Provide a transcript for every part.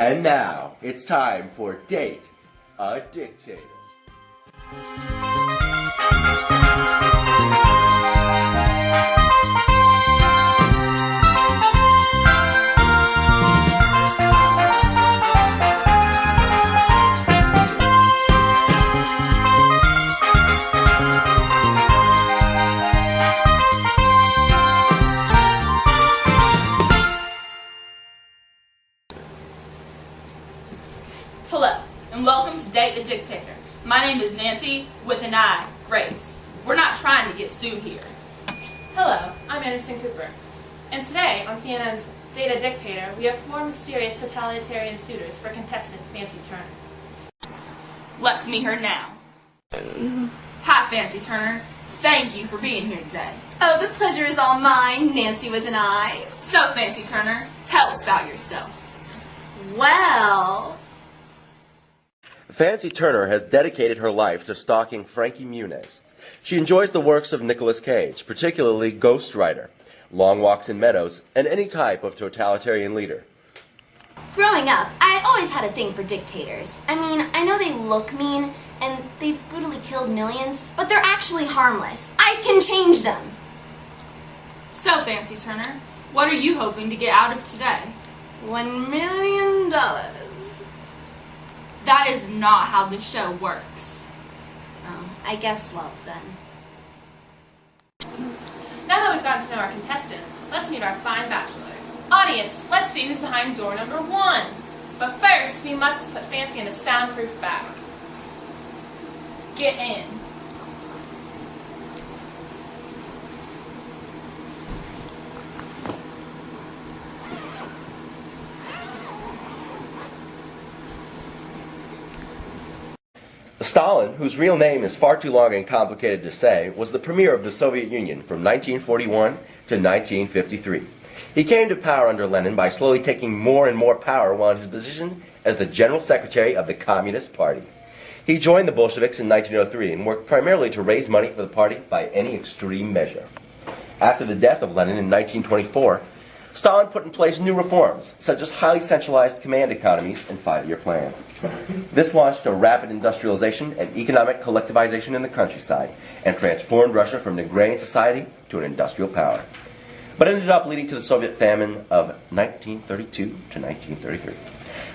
And now, it's time for Date a Dictator. Hello, and welcome to Date a Dictator. My name is Nancy, with an I, Grace. We're not trying to get sued here. Hello, I'm Anderson Cooper. And today, on CNN's Date a Dictator, we have 4 mysterious totalitarian suitors for contestant Fancy Turner. Let's meet her now. Hi, Fancy Turner. Thank you for being here today. Oh, the pleasure is all mine, Nancy with an I. So, Fancy Turner, tell us about yourself. Well... Fancy Turner has dedicated her life to stalking Frankie Muniz. She enjoys the works of Nicolas Cage, particularly Ghost Rider, Long Walks in Meadows, and any type of totalitarian leader. Growing up, I had always had a thing for dictators. I mean, I know they look mean, and they've brutally killed millions, but they're actually harmless. I can change them! So, Fancy Turner, what are you hoping to get out of today? $1 million. That is not how this show works. Oh, I guess love, then. Now that we've gotten to know our contestant, let's meet our fine bachelors. Audience, let's see who's behind door number 1. But first, we must put Fancy in a soundproof bag. Get in. Stalin, whose real name is far too long and complicated to say, was the premier of the Soviet Union from 1941 to 1953. He came to power under Lenin by slowly taking more and more power while in his position as the General Secretary of the Communist Party. He joined the Bolsheviks in 1903 and worked primarily to raise money for the party by any extreme measure. After the death of Lenin in 1924, Stalin put in place new reforms, such as highly centralized command economies and 5-year plans. This launched a rapid industrialization and economic collectivization in the countryside and transformed Russia from an agrarian society to an industrial power, but ended up leading to the Soviet famine of 1932 to 1933.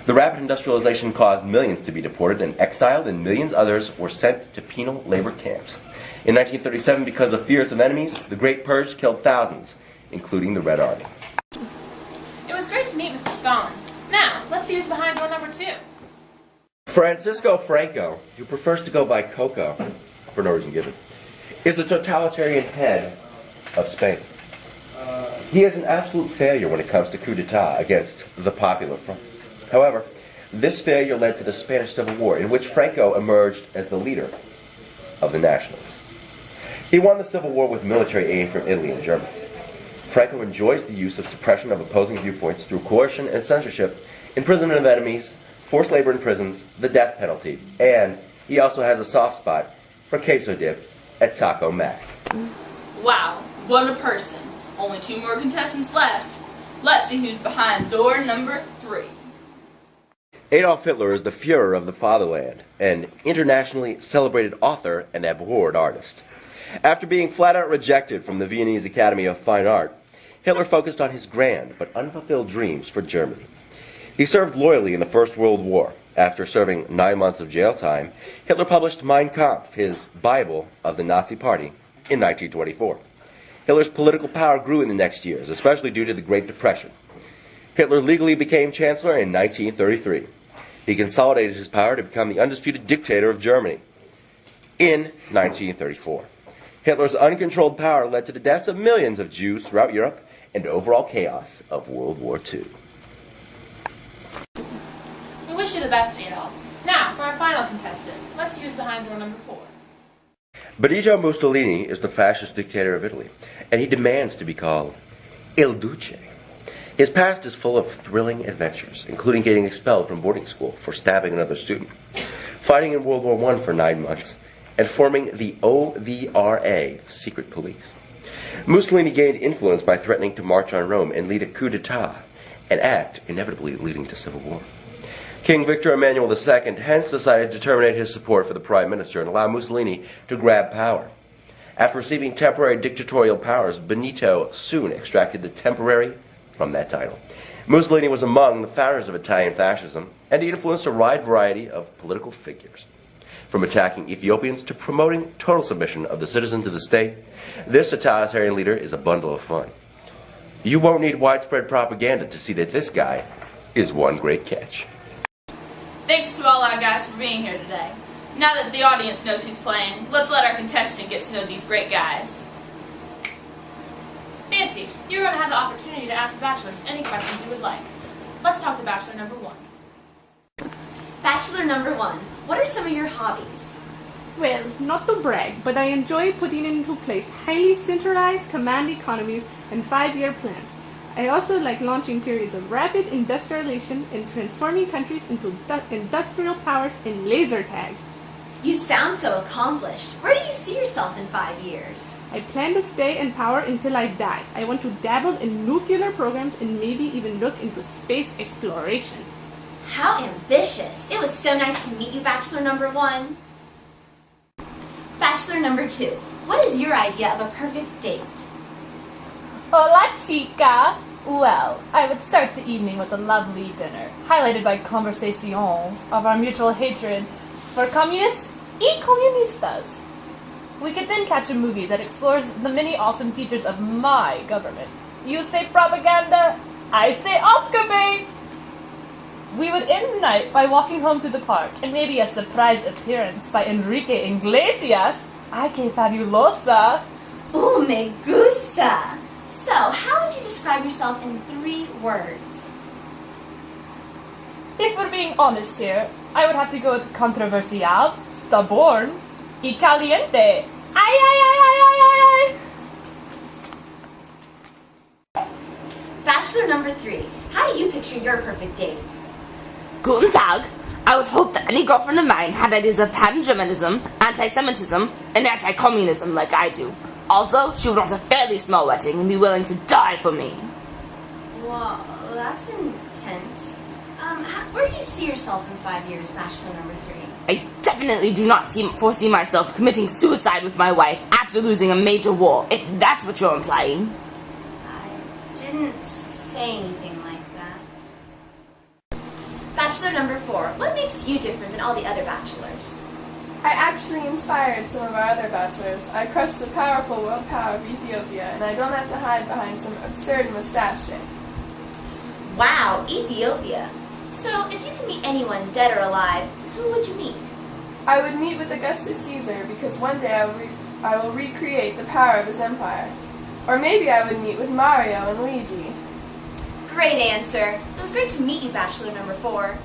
The rapid industrialization caused millions to be deported and exiled, and millions others were sent to penal labor camps. In 1937, because of fears of enemies, the Great Purge killed thousands, including the Red Army. It was great to meet Mr. Stalin. Now, let's see who's behind door number 2. Franco, who prefers to go by Coco, for no reason given, is the totalitarian head of Spain. He is an absolute failure when it comes to coup d'etat against the Popular Front. However, this failure led to the Spanish Civil War, in which Franco emerged as the leader of the Nationalists. He won the Civil War with military aid from Italy and Germany. Franco enjoys the use of suppression of opposing viewpoints through coercion and censorship, imprisonment of enemies, forced labor in prisons, the death penalty, and he also has a soft spot for queso dip at Taco Mac. Wow, what a person. Only 2 more contestants left. Let's see who's behind door number 3. Adolf Hitler is the Führer of the fatherland, an internationally celebrated author and abhorred artist. After being flat-out rejected from the Viennese Academy of Fine Art, Hitler focused on his grand but unfulfilled dreams for Germany. He served loyally in the First World War. After serving 9 months of jail time, Hitler published Mein Kampf, his Bible of the Nazi Party, in 1924. Hitler's political power grew in the next years, especially due to the Great Depression. Hitler legally became Chancellor in 1933. He consolidated his power to become the undisputed dictator of Germany in 1934. Hitler's uncontrolled power led to the deaths of millions of Jews throughout Europe and overall chaos of World War II. We wish you the best, Adolf. Now, for our final contestant, let's see who's behind door number 4. Benito Mussolini is the fascist dictator of Italy, and he demands to be called Il Duce. His past is full of thrilling adventures, including getting expelled from boarding school for stabbing another student, fighting in World War I for 9 months, and forming the OVRA secret police. Mussolini gained influence by threatening to march on Rome and lead a coup d'etat, an act inevitably leading to civil war. King Victor Emmanuel II hence decided to terminate his support for the Prime Minister and allow Mussolini to grab power. After receiving temporary dictatorial powers, Benito soon extracted the temporary from that title. Mussolini was among the founders of Italian fascism, and he influenced a wide variety of political figures. From attacking Ethiopians to promoting total submission of the citizen to the state, this totalitarian leader is a bundle of fun. You won't need widespread propaganda to see that this guy is one great catch. Thanks to all our guys for being here today. Now that the audience knows who's playing, let's let our contestant get to know these great guys. Fancy, you're going to have the opportunity to ask the bachelors any questions you would like. Let's talk to bachelor number 1. Bachelor number 1, what are some of your hobbies? Well, not to brag, but I enjoy putting into place highly centralized command economies and 5-year plans. I also like launching periods of rapid industrialization and transforming countries into industrial powers in laser tag. You sound so accomplished. Where do you see yourself in 5 years? I plan to stay in power until I die. I want to dabble in nuclear programs and maybe even look into space exploration. How ambitious. It was so nice to meet you, Bachelor number 1. Bachelor number 2, what is your idea of a perfect date? Hola, chica! Well, I would start the evening with a lovely dinner, highlighted by conversations of our mutual hatred for communists y comunistas. We could then catch a movie that explores the many awesome features of my government. You say propaganda, I say Oscar bait! We would end the night by walking home through the park, and maybe a surprise appearance by Enrique Iglesias. Ay, que fabulosa! Ooh, me gusta! So, how would you describe yourself in 3 words? If we're being honest here, I would have to go with controversial, stubborn, y caliente. Ay, ay, ay, ay, ay, ay, ay. Bachelor number 3, how do you picture your perfect date? Guten Tag. I would hope that any girlfriend of mine had ideas of pan-Germanism, anti-Semitism, and anti-communism like I do. Also, she would want a fairly small wedding and be willing to die for me. Wow, that's intense. Where do you see yourself in 5 years, Bachelor number 3? I definitely do not foresee myself committing suicide with my wife after losing a major war, if that's what you're implying. I didn't say anything like that. Bachelor number 4, what makes you different than all the other bachelors? I actually inspired some of our other bachelors. I crushed the powerful world power of Ethiopia, and I don't have to hide behind some absurd mustache shape. Wow, Ethiopia. So, if you could meet anyone, dead or alive, who would you meet? I would meet with Augustus Caesar, because one day I will recreate the power of his empire. Or maybe I would meet with Mario and Luigi. Great answer. It was great to meet you, Bachelor number 4.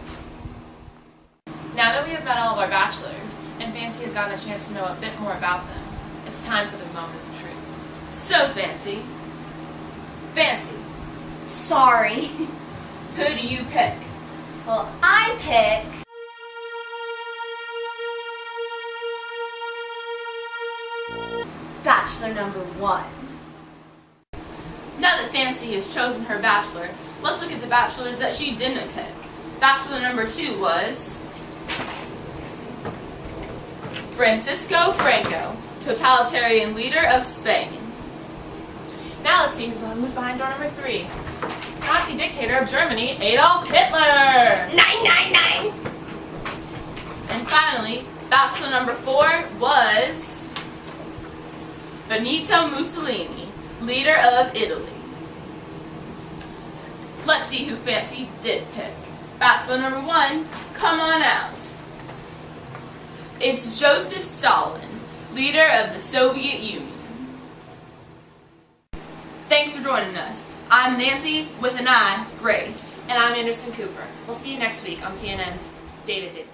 Now that we have met all of our bachelors, and Fancy has gotten a chance to know a bit more about them, it's time for the moment of truth. So, Fancy. Fancy, Sorry. who do you pick? Well, I pick... Bachelor number 1. Now that Fancy has chosen her bachelor, let's look at the bachelors that she didn't pick. Bachelor number 2 was Francisco Franco, totalitarian leader of Spain. Now let's see who's behind door number 3. Nazi dictator of Germany, Adolf Hitler! 999! And finally, bachelor number 4 was Benito Mussolini, leader of Italy. Let's see who Fancy did pick. Bachelor number 1, come on out. It's Joseph Stalin, leader of the Soviet Union. Thanks for joining us. I'm Nancy, with an I, Grace. And I'm Anderson Cooper. We'll see you next week on CNN's Data Dictator.